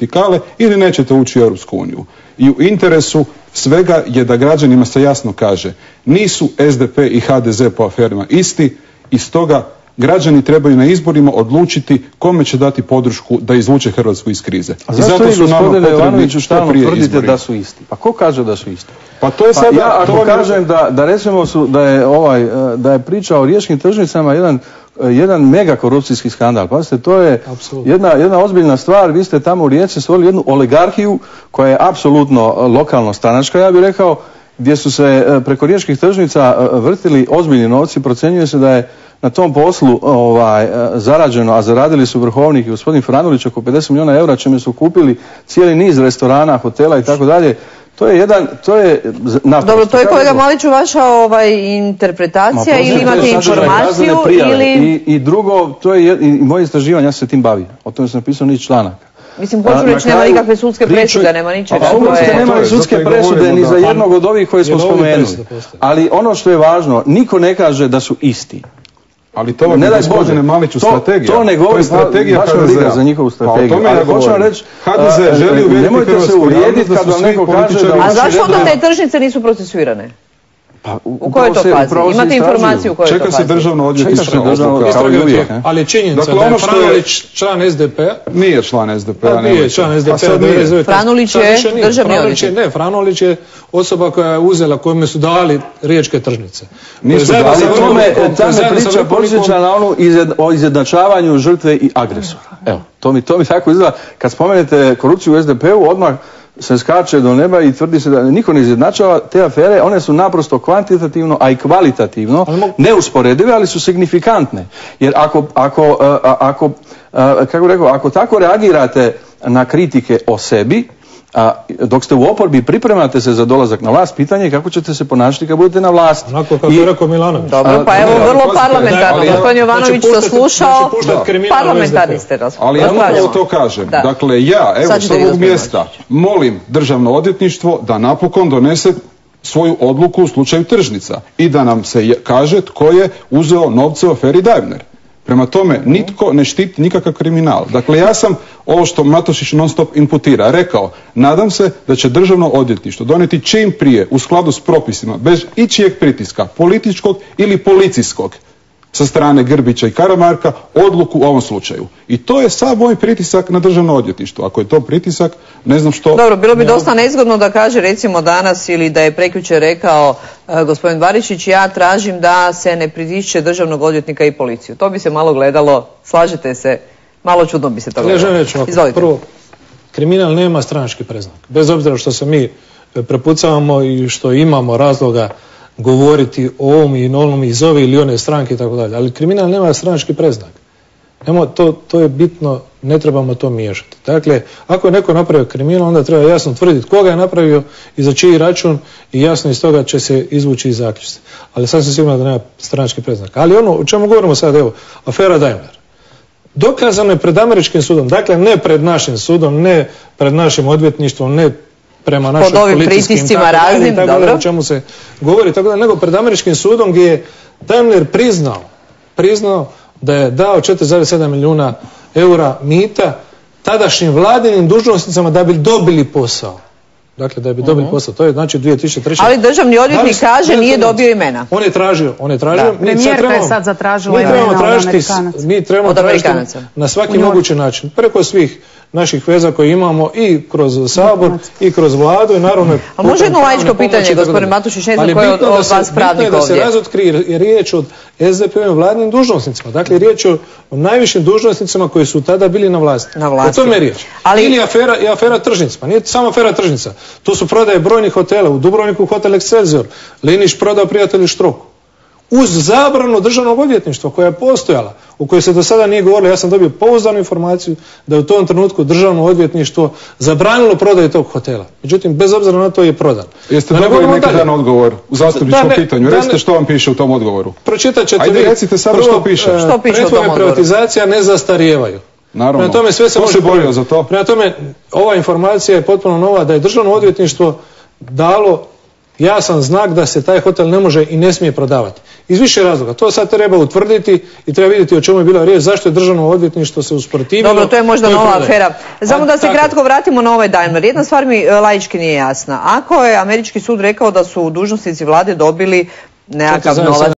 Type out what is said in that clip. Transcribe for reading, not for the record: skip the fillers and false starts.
vertikale ili nećete ući u Europsku uniju. I u interesu svega je da građanima se jasno kaže, nisu SDP i HDZ po aferima isti i stoga građani trebaju na izborima odlučiti kome će dati podršku da izvuče Hrvatsku iz krize. A zašto vi, gospodine Jovanoviću, stalno tvrdite da su isti? Pa ko kaže da su isti? Pa to je sada... Ja ako kažem da recimo da je priča o riječkim tržnicama jedan mega korupcijski skandal. Pazite, to je jedna ozbiljna stvar. Vi ste tamo u Rijeci stvorili jednu oligarhiju koja je apsolutno lokalno stranačka, ja bih rekao, gdje su se preko riječkih tržnica vrtili ozbiljni novci. Procjenjuje se da je na tom poslu zarađeno, a zaradili su vrhovnik i gospodin Franulić oko 50 milijuna eura, čime su kupili cijeli niz restorana, hotela i tako dalje. To je Dobro, to je, kolega Maliću, vaša interpretacija ili imate informaciju ili... I drugo, to je i moje istraživanje, ja se tim bavim. O tome sam napisao niz članaka. Mislim, hoću reći, nema nikakve sudske presude, nema ničega. Nema ni sudske presude ni za jednog od ovih koje smo spomenuli. Ali ono što je važno, niko ne kaže da su isti. Ali to vam je, gospodine Maliću, strategija. To ne govori, baš me briga za njihovu strategiju. Ali hoću vam reći, HDZ želi uvjeriti nemojte se uvrijediti kad vam neko kaže da... A zašto onda te tržnice nisu procesuirane? U kojoj to fazi? Imate informaciju u kojoj to fazi? Čeka se državno odvjetništvo. Ali je činjenica da je Franulić član SDP-a. Nije član SDP-a. Nije član SDP-a. Franulić je državni odvjetnik. Ne, Franulić je osoba koja je uzela, kojima su dali riječke tržnice. Nisu dali, ta me priča podsjeća na onu o izjednačavanju žrtve i agresora. Evo, to mi tako izgleda. Kad spomenete korupciju u SDP-u, odmah se skače do neba i tvrdi se da niko ne izjednačava te afere. One su naprosto kvantitativno, a i kvalitativno neusporedive, ali su signifikantne. Jer ako tako reagirate na kritike o sebi, dok ste u oporbi pripremate se za dolazak na vlast, pitanje je kako ćete se ponašati kad budete na vlasti. Onako kako je rekao Milanović. Dobro, pa evo vrlo parlamentarno. Gospodin Jovanović saslušao, parlamentarni ste raspravljali. Ali ja upravo to kažem. Dakle, ja, evo s ovog mjesta, molim Državno odvjetništvo da napokon donese svoju odluku u slučaju tržnica i da nam se kaže tko je uzeo novce u aferi Daimler. Prema tome, nitko ne štiti nikakav kriminal. Dakle, ja sam ovo što Matošić non stop imputira rekao, nadam se da će Državno odvjetništvo donijeti čim prije u skladu s propisima, bez ičijeg pritiska, političkog ili policijskog, sa strane Grbića i Karamarka, odluku u ovom slučaju. I to je sav moj pritisak na Državno odvjetništvo. Ako je to pritisak, ne znam što... Dobro, bilo bi dosta nezgodno da kaže recimo danas ili da je prekjučer rekao gospodin Barišić, ja tražim da se ne pritišće državnog odvjetnika i policiju. To bi se malo gledalo, slažete se, malo čudno bi se to gledalo. Izvolite. Prvo, kriminal nema stranački predznak. Bez obzira što se mi prepucavamo i što imamo razloga govoriti o ovom i onom iz ove ili one stranke i tako dalje. Ali kriminal nema stranački predznak. To je bitno, ne trebamo to miješati. Dakle, ako je neko napravio kriminal, onda treba jasno tvrditi koga je napravio i za čiji račun i jasno iz toga će se izvući i zaključiti. Ali sasvim sigurno da nema stranački predznak. Ali ono o čemu govorimo sad, evo, afera Daimler. Dokazano je pred američkim sudom, dakle ne pred našim sudom, ne pred našim odvjetništvom, ne prema našim policijskim tako o čemu se govori, tako da nego pred američkim sudom gdje je Daimler priznao da je dao 4,7 milijuna eura mita tadašnjim vladinim dužnosnicama da bi dobili posao. Dakle, da bi dobili posao. To je znači 2003. Ali državni odvjetnik kaže nije dobio imena. On je tražio. Premijerka je sad zatražila imena od Amerikanaca. Mi trebamo tražiti na svaki mogući način. Preko svih naših veza koje imamo i kroz Sabor i kroz Vladu i naravno... A može jedno laičko pitanje, gospodin Matušić, ne znam koji je od vas pravnik ovdje. Bitno je da se razotkrije, je riječ o SDP-ovim vladnim dužnosnicima. Dakle, riječ je o najvišim dužnosnicima koji su tada bili na vlasti. O tome je riječ. Ili afera tržnica. Nije samo afera tržnica. Tu su prodaje brojnih hotela. U Dubrovniku hotel Excelsior. Linić prodao prijatelju Štroku. Uz zabranu državnog odvjetništva koja je postojala, u kojoj se do sada nije govorilo, ja sam dobio pouzdanu informaciju da je u tom trenutku državno odvjetništvo zabranilo prodaju tog hotela. Međutim, bez obzira na to je prodan. Jeste dobili neki dan odgovor u zastupničkom pitanju? Recite što vam piše u tom odgovoru. Pročitat ćete vi. Ajde, recite sada što piše. Pretvorba i privatizacija ne zastarijevaju. Naravno. Prema tome sve se može borio za to. Prema tome, ova informacija je potpuno nova da je državno odvjetništvo dalo jasan znak da se taj hotel ne može i ne smije prodavati. Iz više razloga. To sad treba utvrditi i treba vidjeti o čemu je bila riječ, zašto je državno odvjetništvo se usprotivilo. Dobro, to je možda nova afera. Samo da se kratko vratimo na ovaj Daimler. Jedna stvar mi laički nije jasna. Ako je američki sud rekao da su dužnosnici vlade dobili nekakav novac